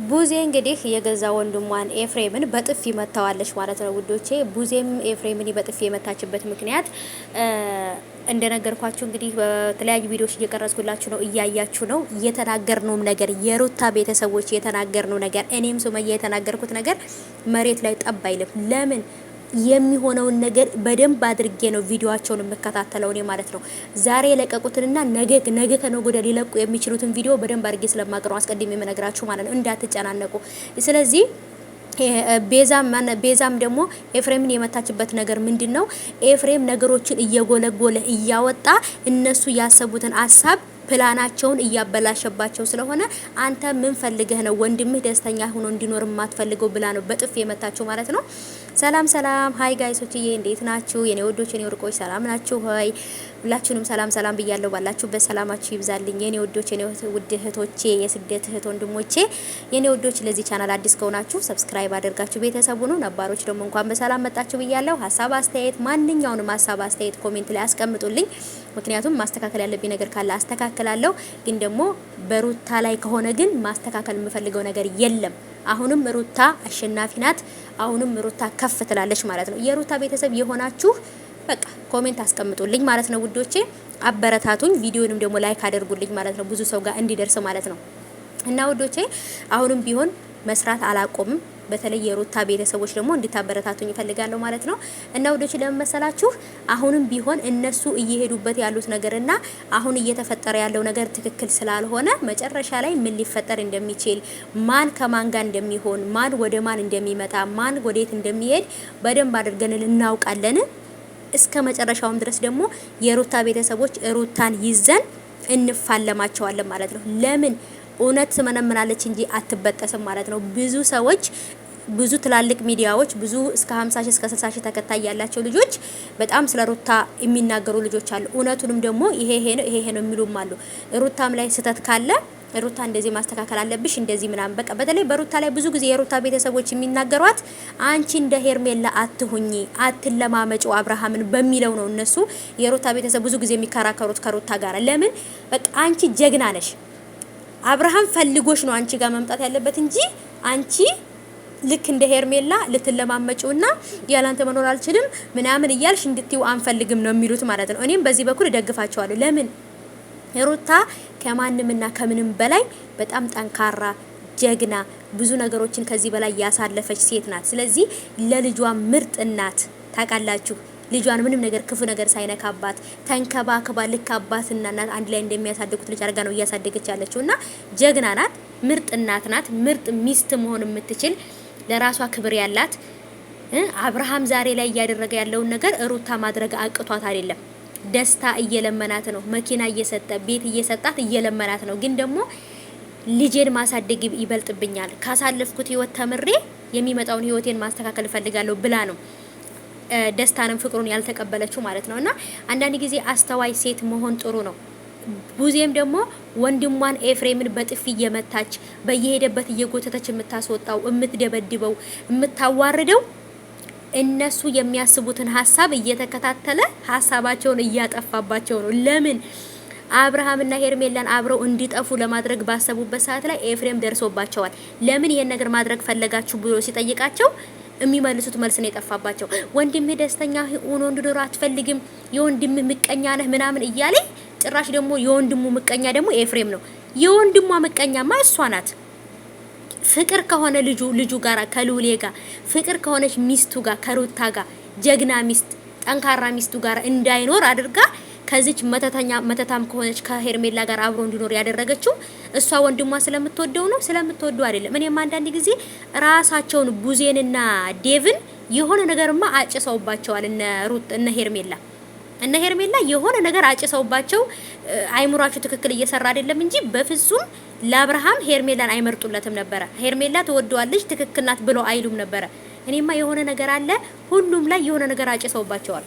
ቡዜ እንግዲህ የገዛ ወንድሟን ኤፍሬምን በጥፊ መታዋለች ማለት ነው ውዶቼ። ቡዜም ኤፍሬምን በጥፊ የመታችበት ምክንያት እንደነገርኳችሁ እንግዲህ በተለያዩ ቪዲዮዎች እየቀረጽኩላችሁ ነው፣ እያያችሁ ነው። የተናገርነው ነገር የሩታ ቤተሰቦች የተናገርነው ነገር እኔም ሱመያ የተናገርኩት ነገር መሬት ላይ ጠብ አይልም። ለምን የሚሆነውን ነገር በደንብ አድርጌ ነው ቪዲዮአቸውን የምከታተለው እኔ ማለት ነው። ዛሬ የለቀቁትንና ነገ ከነገ ወዲያ ሊለቁ የሚችሉትን ቪዲዮ በደንብ አድርጌ ስለማቀርብ አስቀድሜ የምነግራችሁ ማለት ነው፣ እንዳትጨናነቁ። ስለዚህ ቤዛም ደግሞ ኤፍሬምን የመታችበት ነገር ምንድነው? ኤፍሬም ነገሮችን እየጎለጎለ እያወጣ እነሱ ያሰቡትን ሀሳብ ፕላናቸውን እያበላሸባቸው ስለሆነ አንተ ምን ፈልገህ ነው ወንድምህ ደስተኛ ሆኖ እንዲኖር የማትፈልገው ብላ ነው በጥፍ የመታቸው ማለት ነው። ሰላም ሰላም፣ ሀይ ጋይሶችዬ እንዴት ናችሁ? የኔ ወዶች የኔ ወርቆች ሰላም ናችሁ ሆይ? ሁላችሁንም ሰላም ብያለሁ። ባላችሁበት ሰላማችሁ ይብዛልኝ የኔ ወዶች የኔ ውድ እህቶቼ፣ የስደት እህት ወንድሞቼ፣ የኔ ወዶች። ለዚህ ቻናል አዲስ ከሆናችሁ ሰብስክራይብ አድርጋችሁ ቤተሰቡ ነው፣ ነባሮች ደግሞ እንኳን በሰላም መጣችሁ ብያለሁ። ሀሳብ አስተያየት፣ ማንኛውንም ሀሳብ አስተያየት ኮሜንት ላይ አስቀምጡልኝ። ምክንያቱም ማስተካከል ያለብኝ ነገር ካለ አስተካክላለሁ። ግን ደግሞ በሩታ ላይ ከሆነ ግን ማስተካከል የምፈልገው ነገር የለም። አሁንም ሩታ አሸናፊ ናት። አሁንም ሩታ ከፍ ትላለች ማለት ነው። የሩታ ቤተሰብ የሆናችሁ በቃ ኮሜንት አስቀምጡልኝ ማለት ነው ውዶቼ፣ አበረታቱኝ። ቪዲዮንም ደግሞ ላይክ አድርጉልኝ ማለት ነው፣ ብዙ ሰው ጋር እንዲደርስ ማለት ነው። እና ውዶቼ አሁንም ቢሆን መስራት አላቆምም። በተለይ የሩታ ቤተሰቦች ደግሞ እንድታበረታቱኝ ይፈልጋለሁ ማለት ነው። እና ወዶች ለመሰላችሁ አሁንም ቢሆን እነሱ እየሄዱበት ያሉት ነገርና አሁን እየተፈጠረ ያለው ነገር ትክክል ስላልሆነ መጨረሻ ላይ ምን ሊፈጠር እንደሚችል፣ ማን ከማን ጋር እንደሚሆን፣ ማን ወደ ማን እንደሚመጣ፣ ማን ወዴት እንደሚሄድ በደንብ አድርገን እናውቃለን። እስከ መጨረሻውም ድረስ ደግሞ የሩታ ቤተሰቦች ሩታን ይዘን እንፋለማቸዋለን ማለት ነው። ለምን እውነት ትመነምናለች እንጂ አትበጠስም ማለት ነው። ብዙ ሰዎች፣ ብዙ ትላልቅ ሚዲያዎች፣ ብዙ እስከ 50 ሺህ እስከ 60 ሺህ ተከታይ ያላቸው ልጆች በጣም ስለ ሩታ የሚናገሩ ልጆች አሉ። እውነቱንም ደግሞ ይሄ ነው የሚሉም አሉ። ሩታም ላይ ስህተት ካለ ሩታ እንደዚህ ማስተካከል አለብሽ እንደዚህ ምናምን በቃ በተለይ በሩታ ላይ ብዙ ጊዜ የሩታ ቤተሰቦች የሚናገሯት አንቺ እንደ ሄርሜላ አትሁኚ፣ አትለማመጪው አብርሃምን በሚለው ነው። እነሱ የሩታ ቤተሰብ ብዙ ጊዜ የሚከራከሩት ከሩታ ጋር። ለምን በቃ አንቺ ጀግና ነሽ፣ አብርሃም ፈልጎሽ ነው አንቺ ጋር መምጣት ያለበት እንጂ አንቺ ልክ እንደ ሄርሜላ ልትለማመጪውና ያላንተ መኖር አልችልም ምናምን እያልሽ እንድትዩ አንፈልግም ነው የሚሉት ማለት ነው። እኔም በዚህ በኩል ደግፋቸዋለሁ። ለምን ሩታ ከማንምና ከምንም በላይ በጣም ጠንካራ ጀግና፣ ብዙ ነገሮችን ከዚህ በላይ ያሳለፈች ሴት ናት። ስለዚህ ለልጇ ምርጥ እናት ታውቃላችሁ። ልጇን ምንም ነገር ክፉ ነገር ሳይነካባት ተንከባክባ ልክ አባትና እናት አንድ ላይ እንደሚያሳድጉት ልጅ አድርጋ ነው እያሳደገች ያለችውና ጀግና ናት። ምርጥ እናት ናት። ምርጥ ሚስት መሆን የምትችል ለራሷ ክብር ያላት። አብርሃም ዛሬ ላይ እያደረገ ያለውን ነገር ሩታ ማድረግ አቅቷት አይደለም። ደስታ እየለመናት ነው። መኪና እየሰጠ ቤት እየሰጣት እየለመናት ነው። ግን ደግሞ ልጄን ማሳደግ ይበልጥብኛል፣ ካሳለፍኩት ህይወት ተምሬ የሚመጣውን ህይወቴን ማስተካከል እፈልጋለሁ ብላ ነው ደስታንም ፍቅሩን ያልተቀበለችው ማለት ነውና አንዳንድ ጊዜ አስተዋይ ሴት መሆን ጥሩ ነው። ቡዜም ደግሞ ወንድሟን ኤፍሬምን በጥፊ እየመታች በየሄደበት እየጎተተች የምታስወጣው፣ የምትደበድበው፣ የምታዋርደው እነሱ የሚያስቡትን ሀሳብ እየተከታተለ ሀሳባቸውን እያጠፋባቸው ነው። ለምን አብርሃምና ሄርሜላን አብረው እንዲጠፉ ለማድረግ ባሰቡበት ሰዓት ላይ ኤፍሬም ደርሶባቸዋል። ለምን ይሄን ነገር ማድረግ ፈለጋችሁ ብሎ ሲጠይቃቸው የሚመልሱት መልስ ነው የጠፋባቸው። ወንድምህ ደስተኛ ሆኖ እንዲኖር አትፈልግም፣ የወንድምህ ምቀኛ ነህ ምናምን እያለ ጭራሽ ደግሞ የወንድሙ ምቀኛ ደግሞ ኤፍሬም ነው። የወንድሟ ምቀኛማ እሷ ናት። ፍቅር ከሆነ ልጁ ጋር ከሉሌ ጋር ፍቅር ከሆነች ሚስቱ ጋር ከሩታ ጋር ጀግና ሚስት ጠንካራ ሚስቱ ጋር እንዳይኖር አድርጋ ከዚች መተታም ከሆነች ከሄርሜላ ጋር አብሮ እንዲኖር ያደረገችው እሷ ወንድሟ ስለምትወደው ነው። ስለምትወደው አይደለም። እኔም አንዳንድ ጊዜ ራሳቸውን ቡዜንና ዴቭን የሆነ ነገርማ አጭሰውባቸዋል። እነ ሄርሜላ የሆነ ነገር አጭሰውባቸው አይምሯቸው ትክክል እየሰራ አይደለም እንጂ በፍጹም ለአብርሃም ሄርሜላን አይመርጡለትም ነበረ። ሄርሜላ ትወደዋለች ትክክል ናት ብሎ አይሉም ነበረ። እኔማ የሆነ ነገር አለ፣ ሁሉም ላይ የሆነ ነገር አጭሰውባቸዋል።